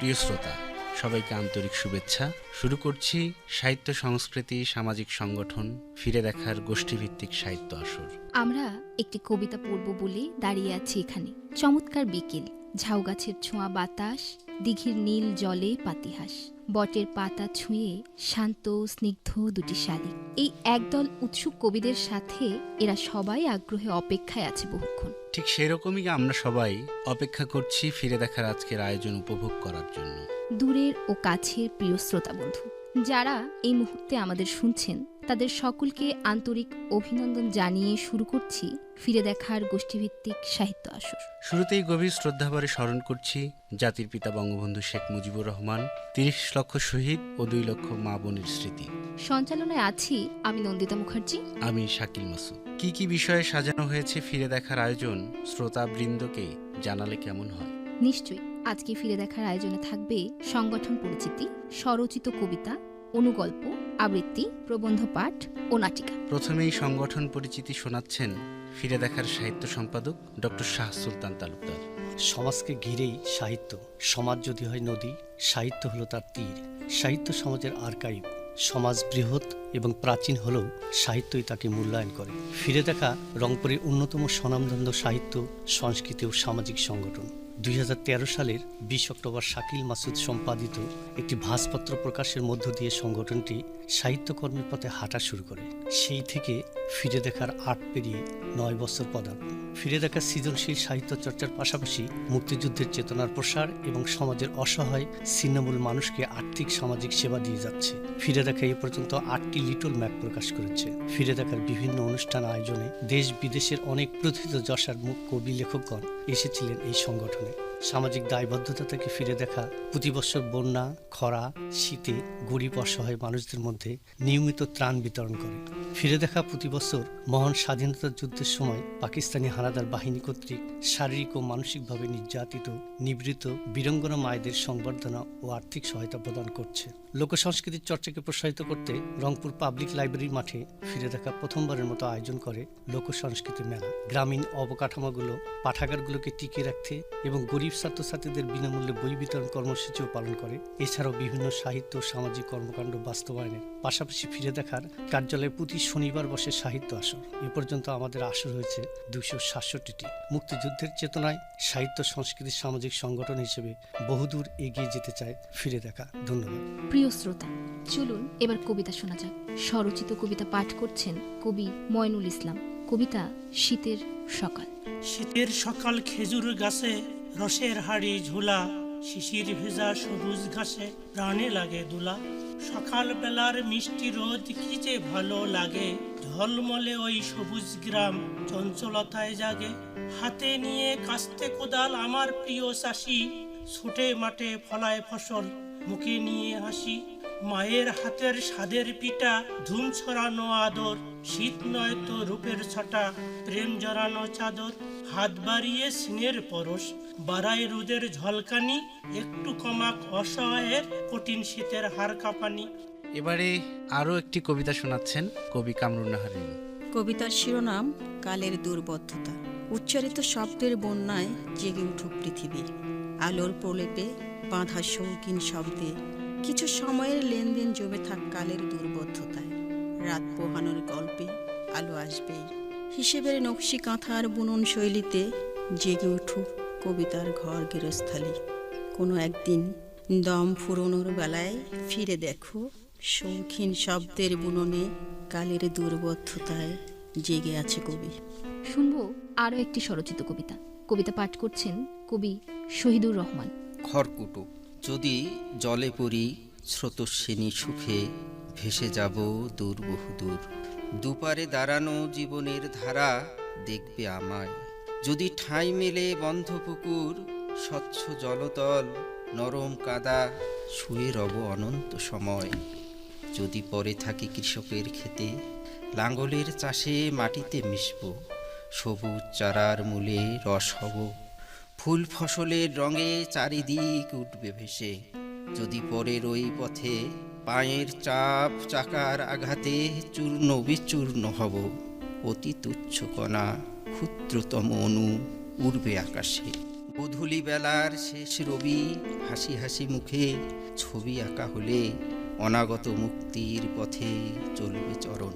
প্রিয় শ্রোতা, সবাইকে আন্তরিক শুভেচ্ছা। শুরু করছি সাহিত্য সংস্কৃতি সামাজিক সংগঠন ফিরে দেখার গোষ্ঠীভিত্তিক সাহিত্য আসর। আমরা একটি কবিতা পড়ব বলে দাঁড়িয়ে আছি এখানে। চমৎকার বিকেল, ঝাউ গাছের ছোঁয়া বাতাস, দিঘির নীল জলে পাতিহাস, বটের পাতা ছুঁয়ে শান্ত স্নিগ্ধ দুটি শালিক। এই একদল উৎসুক কবিদের সাথে এরা সবাই আগ্রহে অপেক্ষায় আছে বহুক্ষণ। ঠিক সেরকমই আমরা সবাই অপেক্ষা করছি ফিরে দেখার আজকের আয়োজন উপভোগ করার জন্য। দূরের ও কাছের প্রিয় শ্রোতা বন্ধু যারা এই মুহূর্তে আমাদের শুনছেন, তাদের সকলকে আন্তরিক অভিনন্দন জানিয়ে শুরু করছি ফিরে দেখার গোষ্ঠীভিত্তিক সাহিত্য আসর। শুরুতেই গভীর শ্রদ্ধাভরে স্মরণ করছি জাতির পিতা বঙ্গবন্ধু শেখ মুজিবুর রহমান, ৩০ লক্ষ শহীদ ও ২ লক্ষ মা বোনের স্মৃতি। সঞ্চালনায় আছি আমি নন্দিতা মুখার্জি, আমি শাকিল মাসুদ। কি কি বিষয়ে সাজানো হয়েছে ফিরে দেখার আয়োজন শ্রোতা বৃন্দকে জানালে কেমন হয়? নিশ্চয়ই আজকে ফিরে দেখার আয়োজনে থাকবে সংগঠন পরিচিতি, স্বরচিত কবিতা, অনুগল্প, আবৃত্তি, প্রবন্ধ পাঠ ও নাটিকা। প্রথমেই সংগঠন পরিচিতি শোনাচ্ছেন ফিরে দেখার সাহিত্য সম্পাদক ডক্টর শাহ সুলতান তালুকদার। সমাজকে ঘিরেই সাহিত্য। সমাজ যদি হয় নদী, সাহিত্য হলো তার তীর। সাহিত্য সমাজের আর্কাইভ। সমাজ বৃহৎ এবং প্রাচীন হলেও সাহিত্যই তাকে মূল্যায়ন করে। ফিরে দেখা রংপুরের অন্যতম স্বনামধন্য সাহিত্য, সংস্কৃতি ও সামাজিক সংগঠন। 2013 সালের 20 অক্টোবর শাকিল মাসুদ সম্পাদিত একটি ভাষপত্র প্রকাশের মধ্য দিয়ে সংগঠনটি সাহিত্যকর্মের পথে হাঁটা শুরু করে। সেই থেকে ফিরে দেখার 8 পেরিয়ে 9 বছর পদার্পণ। ফিরে দেখার সৃজনশীল সাহিত্য চর্চার পাশাপাশি মুক্তিযুদ্ধের চেতনার প্রসার এবং সমাজের অসহায় ছিন্নমূল মানুষকে আর্থিক সামাজিক সেবা দিয়ে যাচ্ছে। ফিরে দেখা এ পর্যন্ত 8টি লিটল ম্যাপ প্রকাশ করেছে। ফিরে দেখার বিভিন্ন অনুষ্ঠান আয়োজনে দেশ বিদেশের অনেক প্রথিত যশার মুখ কবি লেখকগণ এসেছিলেন এই সংগঠনে। সামাজিক দায়বদ্ধতা থেকে ফিরে দেখা প্রতি বছর বন্যা, খরা, শীতে গরিব অসহায় মানুষদের মধ্যে নিয়মিত ত্রাণ বিতরণ করে। ফিরে দেখা প্রতি বছর মহান স্বাধীনতা যুদ্ধের সময় পাকিস্তানি হানাদার বাহিনী কর্তৃক শারীরিক ও মানসিকভাবে নির্যাতিত, নিবৃত বীরাঙ্গনা মায়েদের সংবর্ধনা ও আর্থিক সহায়তা প্রদান করছে। লোকসংস্কৃতির চর্চাকে প্রসারিত করতে রংপুর পাবলিক লাইব্রেরি মাঠে ফিরে দেখা প্রথমবারের মতো আয়োজন করে লোকসংস্কৃতি মেলা। গ্রামীণ অবকাঠামোগুলো, পাঠাগারগুলোকে টিকিয়ে রাখতে এবং গরিব ছাত্রছাত্রীদের বিনামূল্যে বই বিতরণ কর্মসূচিও পালন করে। এছাড়াও বিভিন্ন সাহিত্য ও সামাজিক কর্মকাণ্ড বাস্তবায়নের পাশাপাশি ফিরে দেখার কার্যালয়ে প্রতি শনিবার বসে সাহিত্য আসর। এ পর্যন্ত আমাদের আসর হয়েছে 267টি। মুক্তিযুদ্ধের চেতনায় সাহিত্য সংস্কৃতি সামাজিক সংগঠন হিসেবে বহুদূর এগিয়ে যেতে চায় ফিরে দেখা। ধন্যবাদ। প্রিয় শ্রোতা, চলুন এবার কবিতা শোনা যাক। স্বরচিত কবিতা পাঠ করছেন কবি ময়নুল ইসলাম। কবিতা শীতের সকাল। শীতের সকাল, খেজুর গাছে রসের হাড়ি ঝুলা, শিশির ভেজা সবুজ ঘাসে প্রাণে লাগে দুলা। সকাল বেলার মিষ্টি রোদ কি যে ভালো লাগে, ঝলমলে ওই সবুজ গ্রাম চঞ্চলতায় জাগে। হাতে নিয়ে কাস্তে কোদাল আমার প্রিয় চাষি, ছুটে মাঠে ফলায় ফসল মুখে নিয়ে হাসি। মায়ের হাতের স্বাদের পিঠা, ধুম ছড়ানো আদর, শীত নয় তো রূপের ছটা, প্রেম জড়ানো চাদর। হাত বাড়িয়ে সিনের পরশ, বাড়ায় রোদের ঝলকানি, একটু কমাক অসহায়ের কঠিন শীতের হাড় কাঁপানি। এবারে আরও একটি কবিতা শোনাচ্ছেন কবি কামরুন নাহারিন। কবিতার শিরোনাম কালের দুর্বদ্ধতা। উচ্চারিত শব্দের বন্যায় জেগে উঠুক পৃথিবী, আলোর প্রলেপে বাঁধা শৌখিন শব্দে। কিছু সময়ের লেনদেন জমে থাক কালের দুর্বদ্ধতায়। রাত পোহানোর গল্পে আলো আসবেই, হিসেবের নকশি কাঁথার বুনন শৈলীতে জেগে উঠুক কবিতার ঘর গেরস্থালি। কোনো একদিন দম ফুরোনোর বেলায় ফিরে দেখো শৌখিন শব্দের বুননে কালের দুর্বদ্ধতায় জেগে আছে কবি। শুনবো আরও একটি স্বরচিত কবিতা। কবিতা পাঠ করছেন কবি শহীদুর রহমান। খড়কুটো। যদি জলে পড়ি স্রোতস্বিনী সুখে, ভেসে যাব দূর বহুদূর। দুপারে দাঁড়ানো জীবনের ধারা দেখবে আমায়। যদি ঠাঁই মেলে বন্ধ পুকুর, স্বচ্ছ জলতল, নরম কাদা, শুয়ে রব অনন্ত সময়। যদি পরে থাকি কৃষকের খেতে, লাঙ্গলের চাষে মাটিতে মিশব, সবুজ চারার মূলে রস হব। ফুল ফসলের রঙে চারিদিক উঠবে ভেসে। যদি পরের ওই পথে পায়ের চাপ চাকার আঘাতে চূর্ণ বিচূর্ণ হব, অতি তুচ্ছ কণা ক্ষুদ্রতম অণু উড়বে আকাশে। গোধূলি বেলার শেষ রবি, হাসি হাসি মুখে ছবি আঁকা হলে অনাগত মুক্তির পথে চলবে চরণ।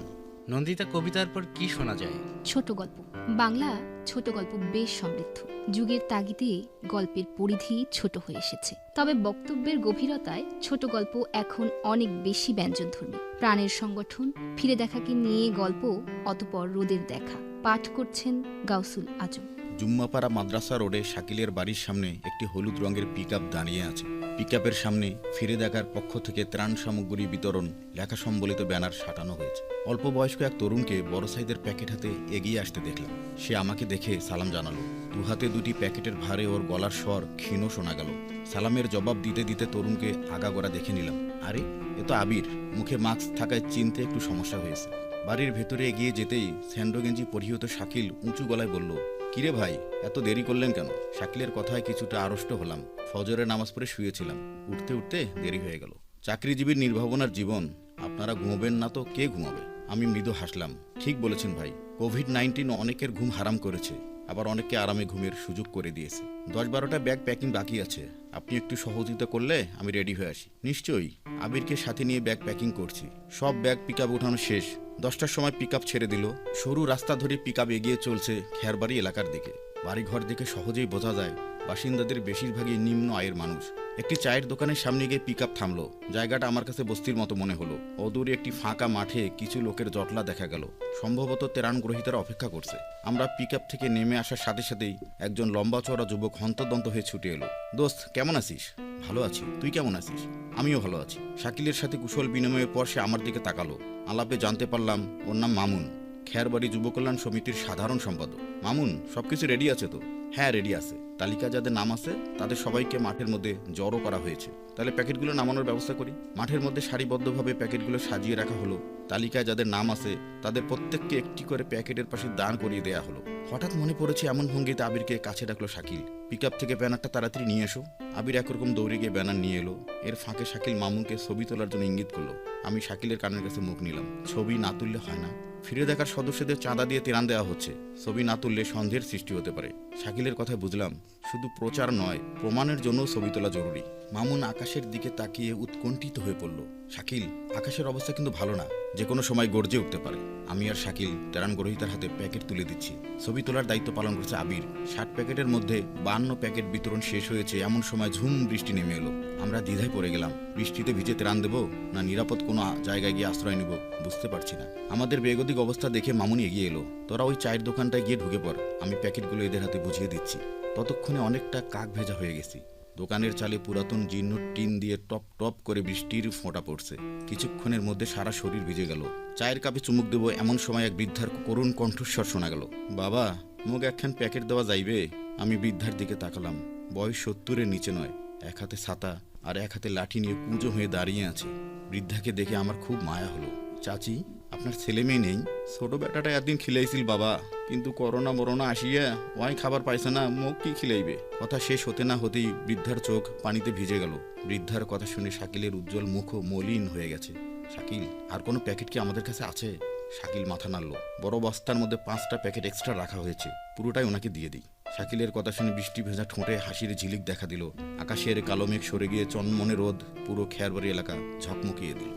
নন্দিতা, কবিতার পর কি শোনা যায়? ছোট গল্প। বাংলা ছোট গল্প বেশ সমৃদ্ধ। যুগের তাগিদে গল্পের পরিধি ছোট হয়ে এসেছে, তবে বক্তব্যের গভীরতায় ছোট গল্প এখন অনেক বেশি ব্যঞ্জনধর্মী। প্রাণের সংগঠন, ফিরে দেখাকে নিয়ে গল্প, অতপর রোদের দেখা। পাঠ করছেন গাউসুল আজম। জুম্মাপাড়া মাদ্রাসা রোডে শাকিলের বাড়ির সামনে একটি হলুদ রঙের পিকআপ দাঁড়িয়ে আছে। পিকআপের সামনে ফিরে দেখার পক্ষ থেকে ত্রাণ সামগ্রী বিতরণ লেখা সম্বলিত ব্যানার সাঁটানো হয়েছে। অল্প বয়স্ক এক তরুণকে বড় সাইজের প্যাকেট হাতে এগিয়ে আসতে দেখলাম। সে আমাকে দেখে সালাম জানালো। দু হাতে দুটি প্যাকেটের ভারে ওর গলার স্বর ক্ষীণ শোনা গেল। সালামের জবাব দিতে দিতে তরুণকে আগাগোড়া দেখে নিলাম। আরে, এ তো আবির। মুখে মাস্ক থাকায় চিনতে একটু সমস্যা হয়েছে। বাড়ির ভেতরে এগিয়ে যেতেই স্যান্ডো গেঞ্জি পরিহিত শাকিল উঁচু গলায় বলল, কিরে ভাই, এত দেরি করলেন কেন? শাকিলের কথায় কিছুটা আড়ষ্ট হলাম। ফজরের নামাজ পড়ে শুয়েছিলাম, উঠতে উঠতে দেরি হয়ে গেল। চাকরিজীবীর নির্ভাবনার জীবন, আপনারা ঘুমাবেন না তো কে ঘুমাবে? আমি মৃদু হাসলাম। ঠিক বলেছেন ভাই, কোভিড-19 অনেকের ঘুম হারাম করেছে, আবার অনেককে আরামে ঘুমের সুযোগ করে দিয়েছে। 10-12টা ব্যাগ প্যাকিং বাকি আছে, আপনি একটু সহযোগিতা করলে আমি রেডি হয়ে আসি। নিশ্চয়ই। আবিরকে সাথে নিয়ে ব্যাগ প্যাকিং করছি। সব ব্যাগ পিকআপ উঠানো শেষ। 10টার সময় পিকআপ ছেড়ে দিল। সরু রাস্তা ধরে পিকআপ এগিয়ে চলছে খেরবাড়ি এলাকার দিকে। বাড়িঘর দেখে সহজেই বোঝা যায় বাসিন্দাদের বেশিরভাগই নিম্ন আয়ের মানুষ। একটি চায়ের দোকানের সামনে গিয়ে পিকআপ থামলো। জায়গাটা আমার কাছে বস্তির মতো মনে হলো। অদূরে একটি ফাঁকা মাঠে কিছু লোকের জটলা দেখা গেল। সম্ভবত ত্রাণ গ্রহীতারা অপেক্ষা করছে। আমরা পিকআপ থেকে নেমে আসার সাথে সাথেই একজন লম্বা চওড়া যুবক হন্তদন্ত হয়ে ছুটে এলো। দোস্ত, কেমন আছিস? ভালো আছি, তুই কেমন আছিস? আমিও ভালো আছি। শাকিলের সাথে কুশল বিনিময়ের পর সে আমার দিকে তাকালো। আলাপে জানতে পারলাম ওর নাম মামুন, খেরবাড়ি যুব কল্যাণ সমিতির সাধারণ সম্পাদক। মামুন, সবকিছু রেডি আছে তো? হ্যাঁ, রেডি আছে। তালিকা যাদের নাম আছে তাদের সবাইকে মাঠের মধ্যে জড়ো করা হয়েছে। তাহলে প্যাকেটগুলো নামানোর ব্যবস্থা করি। মাঠের মধ্যে সারিবদ্ধভাবে প্যাকেটগুলো সাজিয়ে রাখা হলো। তালিকায় যাদের নাম আছে তাদের প্রত্যেককে একটি করে প্যাকেটের পাশে দাঁড় করিয়ে দেয়া হলো। হঠাৎ মনে পড়েছে এমন ভঙ্গিতে আবিরকে কাছে ডাকলো শাকিল, পিকআপ থেকে ব্যানারটা তাড়াতাড়ি নিয়ে এসো। আবির একরকম দৌড়ে গিয়ে ব্যানার নিয়ে এলো। এর ফাঁকে শাকিল মামুনকে ছবি তোলার জন্য ইঙ্গিত করলো। আমি শাকিলের কানের কাছে মুখ নিলাম। ছবি না তুললে হয় না। ফিরে দেখার সদস্যদের চাঁদা দিয়ে ত্রাণ দেওয়া হচ্ছে। ছবি না তুললে সন্দেহের সৃষ্টি হতে পারে। শাকিলের কথায় বুঝলাম শুধু প্রচার নয়, প্রমাণের জন্য ছবি তোলা জরুরি। মামুন আকাশের দিকে তাকিয়ে উৎকণ্ঠিত হয়ে পড়ল। শাকিল, আকাশের অবস্থা কিন্তু ভালো না, যে কোনো সময় গর্জে উঠতে পারে। আমি আর শাকিল ত্রাণ গ্রহীতার হাতে প্যাকেট তুলে দিচ্ছি। ছবি তোলার দায়িত্ব পালন করছে আবির। 60 প্যাকেটের মধ্যে 52 প্যাকেট বিতরণ শেষ হয়েছে এমন সময় ঝুম বৃষ্টি নেমে এলো। আমরা দ্বিধায় পড়ে গেলাম। বৃষ্টিতে ভিজে ত্রাণ দেবো না নিরাপদ কোনো জায়গায় গিয়ে আশ্রয় নেব বুঝতে পারছি না। আমাদের বেগতিক অবস্থা দেখে মামুন এগিয়ে এলো। তোরা ওই চায়ের দোকানটায় গিয়ে ঢুকে পড়, আমি প্যাকেটগুলো এদের হাতে বুঝিয়ে দিচ্ছি। ততক্ষণে অনেকটা কাক ভেজা হয়ে গেছি। দোকানের চালে পুরাতন জীর্ণ টিন দিয়ে টপ টপ করে বৃষ্টির ফোঁটা পড়ছে। কিছুক্ষণের মধ্যে সারা শরীর ভিজে গেল। চায়ের কাপে চুমুক দেবো এমন সময় এক বৃদ্ধার করুণ কণ্ঠস্বর শোনা গেল, বাবা, মুখ একখান প্যাকেট দেওয়া যাইবে? আমি বৃদ্ধার দিকে তাকালাম। বয়স 70-এর নিচে নয়। এক হাতে ছাতা আর এক হাতে লাঠি নিয়ে কুঁজো হয়ে দাঁড়িয়ে আছে। বৃদ্ধাকে দেখে আমার খুব মায়া হলো। চাচি, আপনার ছেলে মেয়ে নেই? ছোট বেটাটা একদিন খিলাইছিল বাবা, কিন্তু করোনা মরোনা আসিয়া ওয়াই খাবার পাইছে না, মুখ কি খিলাইবে? কথা শেষ হতে না হতেই বৃদ্ধার চোখ পানিতে ভিজে গেল। বৃদ্ধার কথা শুনে শাকিলের উজ্জ্বল মুখও মলিন হয়ে গেছে। শাকিল, আর কোনো প্যাকেট কি আমাদের কাছে আছে? শাকিল মাথা নাড়ল। বড় বস্তার মধ্যে 5টা প্যাকেট এক্সট্রা রাখা হয়েছে, পুরোটাই ওনাকে দিয়ে দিই। শাকিলের কথা শুনে বৃষ্টি ভেজা ঠোঁটে হাসির ঝিলিক দেখা দিল। আকাশের কালো মেঘ সরে গিয়ে চনমনে রোদ পুরো খেরবাড়ি এলাকা ঝকমকিয়ে দিল।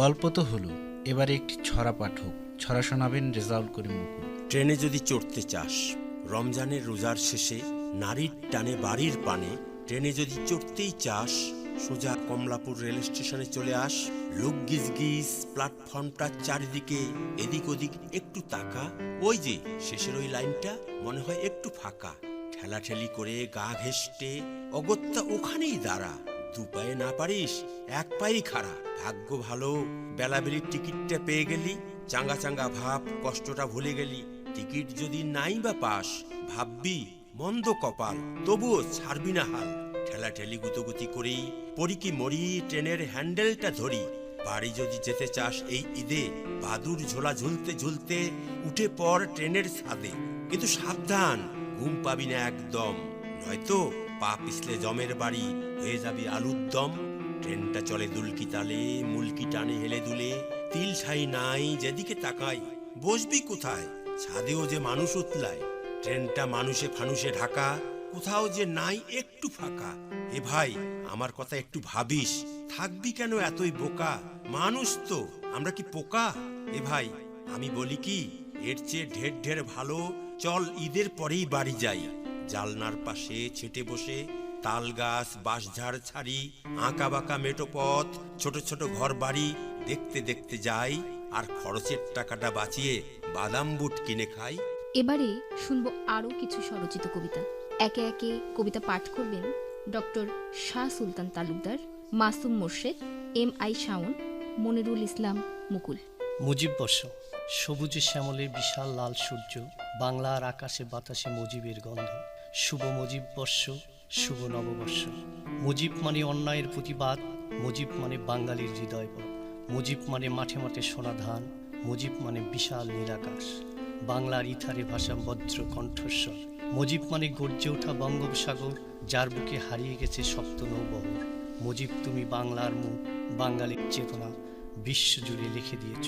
গল্প তো হলো, এবারে একটি ছড়া পাঠক। ছড়া শোনাবেন রেজাউল করিম মুকুল। ট্রেনে যদি চড়তে চাস, রমজানের রোজার শেষে নারীর টানে বাড়ির পানে, ট্রেনে যদি চড়তেই চাস, সোজা কমলাপুর রেল স্টেশনে চলে আস। লোক গিজ গিজ প্ল্যাটফর্মটার চারিদিকে এদিক ওদিক একটু তাকা, ওই যে শেষের ওই লাইনটা মনে হয় একটু ফাঁকা। ঠেলাঠেলি করে গা ঘেঁষটে অগত্যা ওখানেই দাঁড়া। 2 পায়ে না পারিস, 1 পায়েই খাড়া। ভাগ্য ভালো, বেলাবেলির টিকিটটা পেয়ে গেলি। চাঙ্গা চাঙ্গা ভাব, কষ্টটা ভুলে গেলি। টিকিট যদি নাই বা পাস, ভাববি মন্দ কপাল, তবুও ছাড়বি না হাল। ঠেলাঠেলি গুতোগুতি করেই পড়ি কি মরি, ট্রেনের হ্যান্ডেলটা ধরি। বাড়ি যদি যেতে চাস এই ঈদে, বাদুর ঝোলা ঝুলতে ঝুলতে উঠে পড় ট্রেনের ছাদে। কিন্তু সাবধান, ঘুম পাবি না একদম, নয়তো পা পিছলে জমের বাড়ি হয়ে যাবি আলুর দম। ট্রেনটা চলে দুলকি তালে, মুলকি টানে হেলে দুলে। তিল ঠাই নাই যেদিকে তাকাই, বসবি কোথায়? ছাদেও যে মানুষ উতলায়। ট্রেনটা মানুষে ফানুষে ঢাকা, কোথাও যে নাই একটু ফাঁকা। এ ভাই, আমার কথা একটু ভাবিস, থাকবি কেন এতই বোকা? মানুষ তো, আমরা কি পোকা? এ ভাই, আমি বলি কি, এর চেয়ে ঢের ঢের ভালো চল ঈদের পরেই বাড়ি যাই। জালনার পাশে ছেটে বসে তাল গাছ, বাঁশঝাড় ছাড়ি, আঁকা বাঁকা মেটো পথ, ছোট ছোট ঘর বাড়ি দেখতে দেখতে যাই, আর খরচের টাকাটা বাঁচিয়ে বাদাম বুট কিনে খাই। এবারে শুনবো আরও কিছু স্বরচিত কবিতা। একে একে কবিতা পাঠ করবেন ডক্টর শাহ সুলতান তালুকদার, মাসুম মোর্শেদ, MI শাওন, মনিরুল ইসলাম মুকুল। মুজিব বর্ষ, সবুজে শ্যামলের বিশাল লাল সূর্য, বাংলার আকাশে বাতাসে মুজিবের গন্ধ। শুভ মুজিব বর্ষ, শুভ নববর্ষ। মুজিব মানে অন্যায়ের প্রতিবাদ, মুজিব মানে বাঙালির হৃদয়পথ, মুজিব মানে মাঠে মাঠে সোনা ধান, মুজিব মানে বিশাল নীলাকাশ, বাংলার ইথারে ভাষা বজ্র কণ্ঠস্বর। মুজিব মানে গর্জে ওঠা বঙ্গোপসাগর, যার বুকে হারিয়ে গেছে সপ্ত নৌবহর। মুজিব তুমি বাংলার মুখ, বাঙালির চেতনা, বিশ্বজুড়ে লিখে দিয়েছ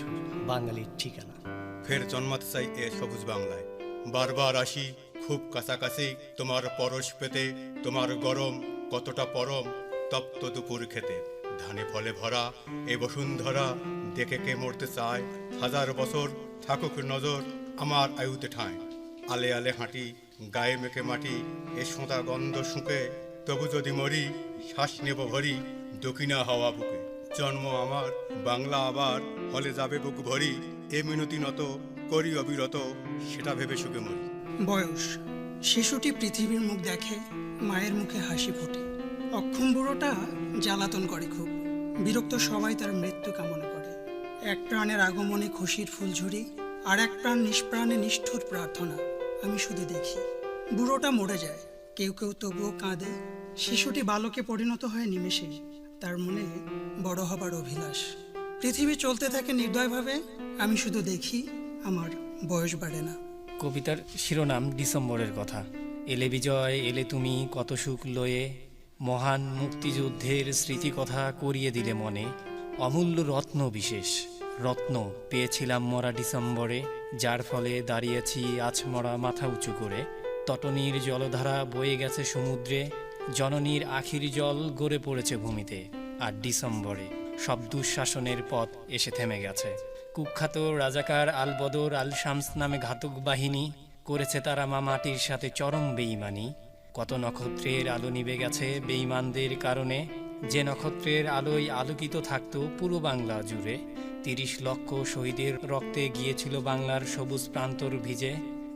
বাঙালির ঠিকানা। ফের জন্মাতে চাই এ সবুজ বাংলায়, বারবার আসি খুব কাছাকাছি তোমার পরশ পেতে, তোমার গরম কতটা পরম তপ্ত দুপুর খেতে। ধানে ফলে ভরা এ বসুন্ধরা দেখে কে মরতে চায়, হাজার বছর থাকুক নজর আমার আয়ুতে ঠাঁই। আলে আলে হাঁটি গায়ে মেখে মাটি, এ সোঁতা গন্ধ শুঁকে, তবু যদি মরি শ্বাস নেব ভরি দক্ষিণা হাওয়া বুকে। জন্ম আমার বাংলা আবার হলে যাবে বুক ভরি, এ মিনতি নত করি অবিরত সেটা ভেবে সুখে মরি। বয়স, শিশুটি পৃথিবীর মুখ দেখে, মায়ের মুখে হাসি ফোটে। অক্ষম বুড়োটা জ্বালাতন করে খুব, বিরক্ত সবাই তার মৃত্যু কামনা করে। এক প্রাণের আগমনে খুশির ফুলঝুরি, আর এক প্রাণ নিষ্প্রাণে নিষ্ঠুর প্রার্থনা। আমি শুধু দেখি বুড়োটা মরে যায়, কেউ কেউ তবুও কাঁদে। শিশুটি বালকে পরিণত হয় নিমেষে, তার মনে বড় হবার অভিলাষ। পৃথিবী চলতে থাকে নির্দয়ভাবে, আমি শুধু দেখি আমার বয়স বাড়ে না। কবিতার শিরোনাম ডিসেম্বরের কথা। এলে বিজয় এলে তুমি কত সুখ লয়ে, মহান মুক্তিযুদ্ধের স্মৃতিকথা করিয়ে দিলে মনে। অমূল্য রত্ন বিশেষ রত্ন পেয়েছিলাম মরা ডিসেম্বরে, যার ফলে দাঁড়িয়েছি আছমরা মাথা উঁচু করে। তটনীর জলধারা বয়ে গেছে সমুদ্রে, জননীর আখির জল গড়ে পড়েছে ভূমিতে। আর ডিসেম্বরে সব দুঃশাসনের পথ এসে থেমে গেছে। কুখ্যাত রাজাকার আল বদর আল শামস নামে ঘাতক বাহিনী করেছে তারা মা মাটির সাথে চরম বেঈমানি। কত নক্ষত্রের আলো নিভে গেছে বেঈমানদের কারণে, যে নক্ষত্রের আলোয় আলোকিত থাকতো পুরো বাংলা জুড়ে। ৩০ লক্ষ শহীদের রক্তে গিয়েছিল বাংলার সবুজ প্রান্তর ভিজে,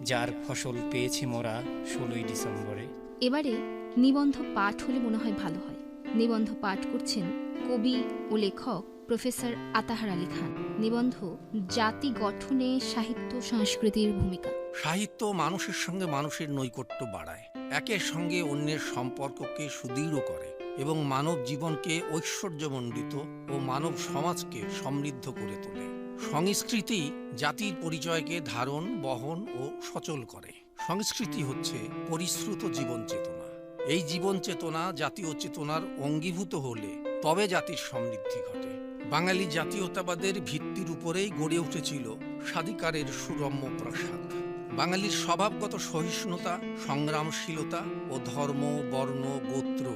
যার ফসল পেয়েছি মোরা ১৬ই ডিসেম্বরে। এবারে নিবন্ধ পাঠ হলে মনে হয় ভালো হয়। নিবন্ধ পাঠ করছেন কবি ও লেখক প্রফেসর আতাহার আলী খান। নিবন্ধ জাতি গঠনে সাহিত্য সংস্কৃতির ভূমিকা। সাহিত্য মানুষের সঙ্গে মানুষের নৈকট্য বাড়ায়, একের সঙ্গে অন্যের সম্পর্ককে সুদৃঢ় করে এবং মানব জীবনকে ঐশ্বর্যমণ্ডিত ও মানব সমাজকে সমৃদ্ধ করে তোলে। সংস্কৃতি জাতির পরিচয়কে ধারণ, বহন ও সচল করে। সংস্কৃতি হচ্ছে পরিশ্রুত জীবন চেতনা। এই জীবন চেতনা জাতীয় চেতনার অঙ্গীভূত হলে তবে জাতির সমৃদ্ধি ঘটে। বাঙালি জাতীয়তাবাদের ভিত্তির উপরেই গড়ে উঠেছিল স্বাধিকারের সুরম্য প্রাসাদ। বাঙালির স্বভাবগত সহিষ্ণুতা, সংগ্রামশীলতা ও ধর্ম, বর্ণ, গোত্র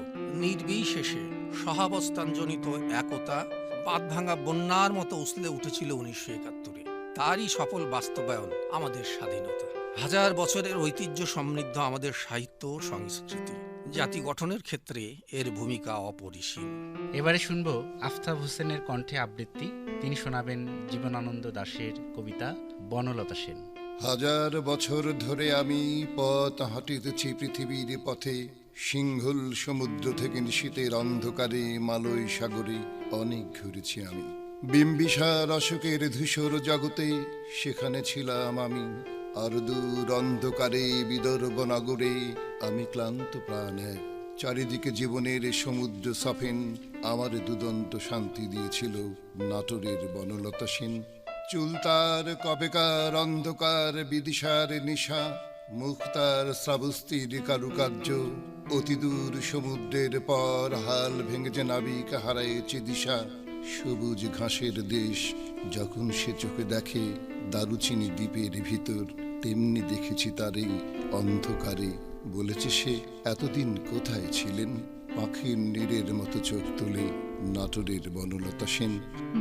নির্বিশেষে সহাবস্থানজনিত একতা বাঁধভাঙা বন্যার মতো উছলে উঠেছিল ১৯৭১-এ। তারই সফল বাস্তবায়ন আমাদের স্বাধীনতা। হাজার বছরের ঐতিহ্য সমৃদ্ধ আমাদের সাহিত্য ও সংস্কৃতি, জাতি গঠনের ক্ষেত্রে এর ভূমিকা অপরিসীম। এবারে শুনব আফতাব হোসেনের কণ্ঠে আবৃত্তি। তিনি শোনাবেন জীবনানন্দ দাশের কবিতা বনলতা সেন। হাজার বছর ধরে আমি পথ হাঁটিতেছি পৃথিবীর পথে, সিংহুল সমুদ্র থেকে নিশীতের অন্ধকারে মালয় সাগরে অনেক ঘুরেছি আমি। বিম্বিসার অশোকের ধূসর জগতে সেখানে ছিলাম আমি, আর দূর অন্ধকারে বিদর্ভ নগরে আমি ক্লান্ত প্রাণ এক। চারিদিকে জীবনের সমুদ্র সফেন আমার দুদন্ত শান্তি দিয়েছিল নাটোরের বনলতা সেন। চুল তার কবেকার অন্ধকার বিদিশার নিশা, মুখ তার শ্রাবস্তির কারুকার্য। অতিদূর সমুদ্রের পর হাল ভেঙে যে নাবিক হারায়েছে দিশা। সবুজ ঘাসের দেশ যখন সে চোখে দেখে দারুচিনি দ্বীপের ভিতর, তেমনি দেখেছি তারে অন্ধকারে বলেছে সে এতদিন কোথায় ছিলেন, পাখির নীড়ের মতো চোখ তুলে নাটোরের বনলতা সেন।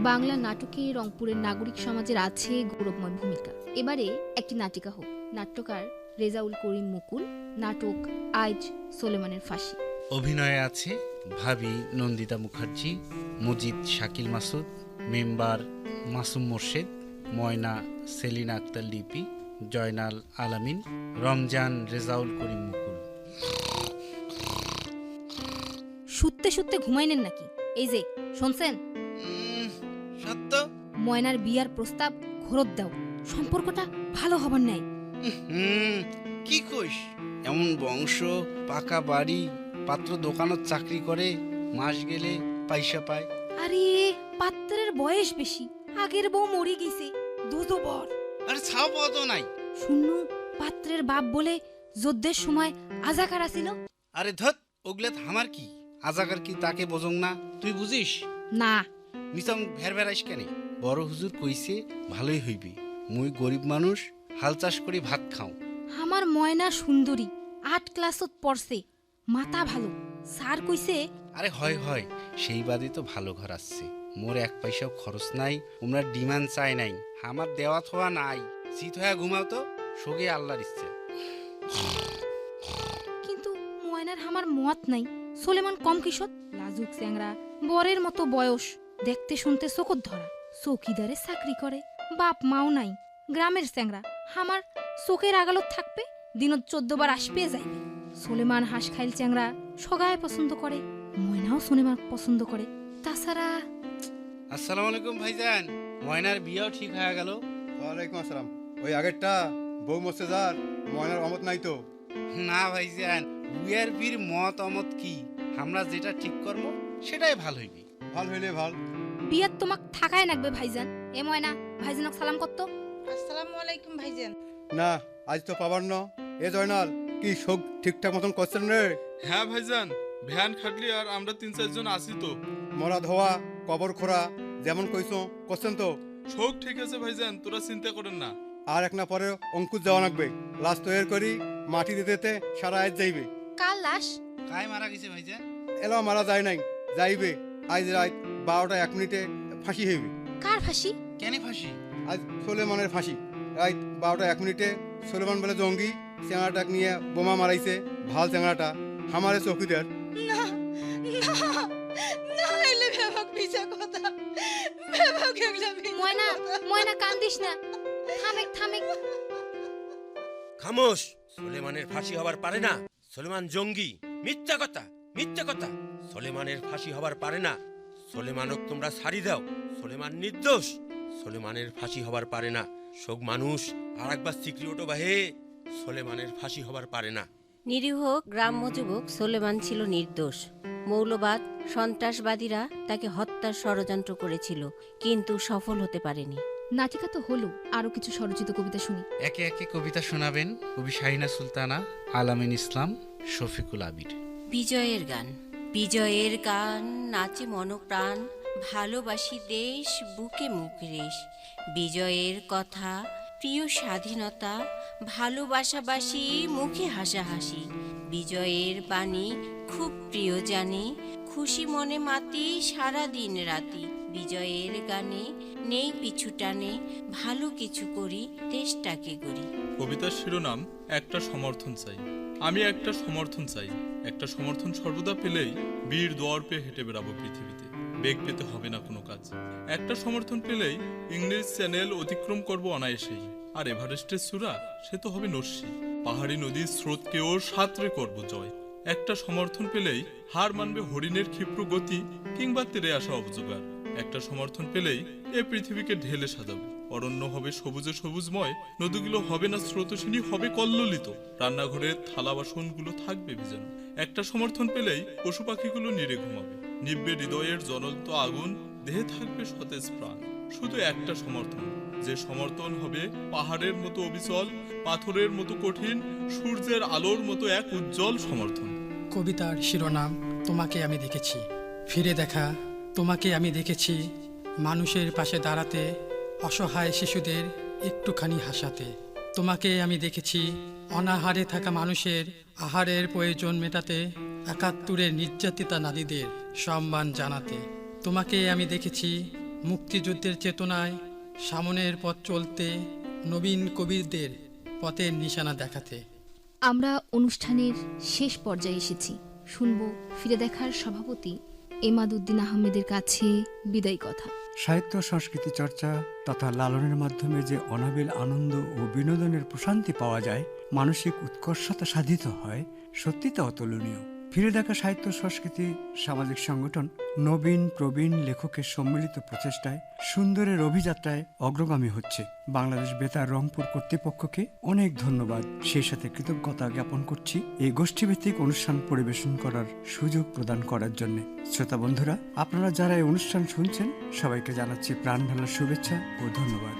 বাংলা নাটকে রংপুরের নাগরিক সমাজের আছে গৌরবময় ভূমিকা। এবারে একটি নাটিকা হোক। নাট্যকার রেজাউল করিম মুকুল, নাটক আইজ সোলেমানের ফাঁসি। অভিনয়ে আছে ভাবি নন্দিতা মুখার্জি, মজিদ শাকিল মাসুদ, মেম্বার মাসুম মোর্শেদ, ময়না সেলিনা আক্তার লিপি, জয়নাল আলামিন, রমজান রেজাউল করিম মুকুল। শুতে শুতে ঘুমাইনেন নাকি? এই যে শুনছেন, সত্য ময়নার বিয়ার প্রস্তাব ঘরত দাও, সম্পর্কটা ভালো হবার নাই। কি কইস? এমন বংশ, পাকা বাড়ি, পাত্র দোকানত চাকরি করে, মাস গেলে পয়সা পায়। আরে পাত্রের বয়স বেশি, আগের বউ মরে গেছে, দুধ বর। আরে ছাও পাওয়া তো নাই। শুনু পাত্রের বাপ বলে যুদ্ধের সময় আজাকার আছিল। আরে ধত, ওগুলা আমার কি আজাকার কি তাকে বোঝং না? তুই বুঝিস না? মিসং ভের ভেরাইস কেন? বড় হুজুর কইছে ভালোই হইবে, মুই গরিব মানুষ, হাল চাষ করি ভাত খাও। আমার ময়না সুন্দরী, 8 ক্লাসত পড়ছে, মাথা ভালো, স্যার কইছে। আরে হয় হয়, সেই বাদে তো ভালো ঘর আসছে। মোর এক পয়সাও খরচ নাই, তোমরা ডিমান্ড চাই নাই, আমার দেওয়া থোয়া নাই। শীত হয়ে ঘুমাও তো, সোগে আল্লাহর ইচ্ছা। কিন্তু ময়নার আমার মত নাই। সোলেমান কম কিশোর, লাজুক চ্যাংরা, বরের মতো বয়স, দেখতে শুনতে চোখত ধরা, চৌকিদারে চাকরি করে, বাপ মাও নাই, গ্রামের চ্যাংরা। আমার চোখের আগালত থাকবে, দিনত 14 বার আসবে যাইবে। সোলেমান হাঁস খাইল চ্যাংরা, সগায় পছন্দ করে, ময়নাও সোলেমান পছন্দ করে। তাছাড়া আসসালামু আলাইকুম ভাইজান, ময়নার বিয়াও ঠিক হয়ে গেল। ওয়ালাইকুম আসসালাম। ওই আগেরটা বউ মস্তেদার, ময়নার অমত নাই তো? না ভাইজান, বিয়ের বীর মত অমত কি, আমরা যেটা ঠিক করব সেটাই ভাল হইবে। ভাল হইলে ভাল। বিয়াত তোমাক থাকায় নাকবে ভাইজান। এ ময়না, ভাইজানক সালাম করতো। আসসালামু আলাইকুম ভাইজান। না, আজ তো পাবার ন। এ জয়নাল, কি শোক ঠিকঠাক মতন করছেন রে? হ্যাঁ ভাইজান, ভ্যান খাটলি আর আমরা 3-4 জন আসি তো। মরা ধোয়া, কবর খোরা যেমন কইছো করছেন তো? শোক ঠিক আছে ভাইজান, তোরা চিন্তা করেন না। আর এক না পরে অঙ্কুশ যাওয়া লাগবে, লাশ তৈরি করি মাটি দিতে সারা আজ যাইবে। কাল লাশ কায় মারা গেছে ভাইজান? এলা মারা যায় নাই, যাইবে আজ রাত 12টা 1 মিনিটে ফাঁসি হইবে। কার ফাঁসি? কেন ফাঁসি? আজ সোলেমানের ফাঁসি। রাত 12টা 1 মিনিটে সোলেমান বলে জঙ্গি চ্যাংড়াটা নিয়ে বোমা মারাইছে। ভাল চ্যাংড়াটা আমারে চৌকিদার। না না না, এলে ভেবক বিজা কথা, ভেবক এগুলা বিজা। ময়না, ময়না কান্দিস না, থামেক থামেক। খামোশ। সোলেমানের ফাঁসি হবার পারে না, সোলেমান জঙ্গি। মিথ্যা কথা, মিথ্যা কথা। সোলেমানের ফাঁসি হবার পারে না। সোলেমানক তোমরা ছাড়ি দাও, সোলেমান নির্দোষ। সোলেমানের ফাঁসি হবার পারে না। শোক মানুষ আর একবার সিকরি ওটো বাহে, সোলেমানের ফাঁসি হবার পারে না। নিরীহ গ্রাম্য যুবক সোলেমান ছিল নির্দোষ। মৌলবাদ সন্ত্রাসবাদীরা তাকে হত্যার ষড়যন্ত্র করেছিল, কিন্তু সফল হতে পারেনি। নাটিকা তো হলো, আরো কিছু স্বরচিত কবিতা শুনি। একে একে কবিতা শোনাবেন কবি শাহিনা সুলতানা, আলামিন ইসলাম, শফিকুল আবির। বিজয়ের গান। বিজয়ের গান নাচে মনপ্রাণ, ভালোবাসি দেশ বুকে মুখ রেশ। বিজয়ের কথা, প্রিয় স্বাধীনতা, ভালোবাসাবাসি মুখে হাসাহাসি। বিজয়ের বাণী খুব প্রিয় জানি, খুশি মনে মাতি সারা দিন রাতি। বিজয়ের গানে নেই পিছু টানে, ভালো কিছু করি দেশটাকে গড়ি। কবিতার শিরোনাম একটা সমর্থন চাই। আমি একটা সমর্থন চাই, একটা সমর্থন সর্বদা পেলেই বীর দোয়ার পেয়ে হেঁটে বেড়াবো পৃথিবীতে, বেগ পেতে হবে না কোনো কাজ। একটা সমর্থন পেলেই ইংলিশ চ্যানেল অতিক্রম করব অনায়াসেই, আর এভারেস্টের চূড়া সে তো হবে নস্যি। পাহাড়ি নদীর স্রোতকেও সাঁতরে করব জয়। একটা সমর্থন পেলেই হার মানবে হরিণের ক্ষিপ্র গতি কিংবা তেরে আসা অবজোগার। একটা সমর্থন পেলেই এ পৃথিবীকে ঢেলে সাজাবো, অরণ্য হবে সবুজে সবুজময়, নদীগুলো হবে না স্রোতস্বিনী, হবে কল্লোলিত, রান্নাঘরের থালা বাসনগুলো থাকবে ভিজানো। একটা সমর্থন পেলেই পশু পাখিগুলো নিরে ঘুমাবে, নিববে হৃদয়ের জ্বলন্ত আগুন, দেহে থাকবে সতেজ প্রাণ। শুধু একটা সমর্থন, যে সমর্থন হবে পাহাড়ের মতো অবিচল, পাথরের মতো কঠিন, সূর্যের আলোর মতো এক উজ্জ্বল সমর্থন। কবিতার শিরোনাম তোমাকে আমি দেখেছি। ফিরে দেখা, তোমাকে আমি দেখেছি মানুষের পাশে দাঁড়াতে, অসহায় শিশুদের একটুখানি হাসাতে। তোমাকে আমি দেখেছি অনাহারে থাকা মানুষের আহারের প্রয়োজন মেটাতে, ৭১-এর নির্যাতিতা নারীদের সম্মান জানাতে। তোমাকে আমি দেখেছি মুক্তিযুদ্ধের চেতনায় সামনের পথ চলতে, নবীন কবিরদের পথের নিশানা দেখাতে। আমরা অনুষ্ঠানের শেষ পর্যায়ে এসেছি। শুনব ফিরে দেখার সভাপতি এমাদউদ্দিন আহমেদের কাছে বিদায় কথা। সাহিত্য সংস্কৃতি চর্চা তথা লালনের মাধ্যমে যে অনাবিল আনন্দ ও বিনোদনের প্রশান্তি পাওয়া যায়, মানসিক উৎকর্ষতা সাধিত হয়, সত্যি তা অতুলনীয়। ফিরে দেখা সাহিত্য সংস্কৃতি সামাজিক সংগঠন নবীন প্রবীণ লেখকের সম্মিলিত প্রচেষ্টায় সুন্দরের অভিযাত্রায় অগ্রগামী হচ্ছে। বাংলাদেশ বেতার রংপুর কর্তৃপক্ষকে অনেক ধন্যবাদ, সেই সাথে কৃতজ্ঞতা জ্ঞাপন করছি এই গোষ্ঠীভিত্তিক অনুষ্ঠান পরিবেশন করার সুযোগ প্রদান করার জন্য। শ্রোতা বন্ধুরা, আপনারা যারা এই অনুষ্ঠান শুনছেন সবাইকে জানাচ্ছি প্রাণ ঢালার শুভেচ্ছা ও ধন্যবাদ।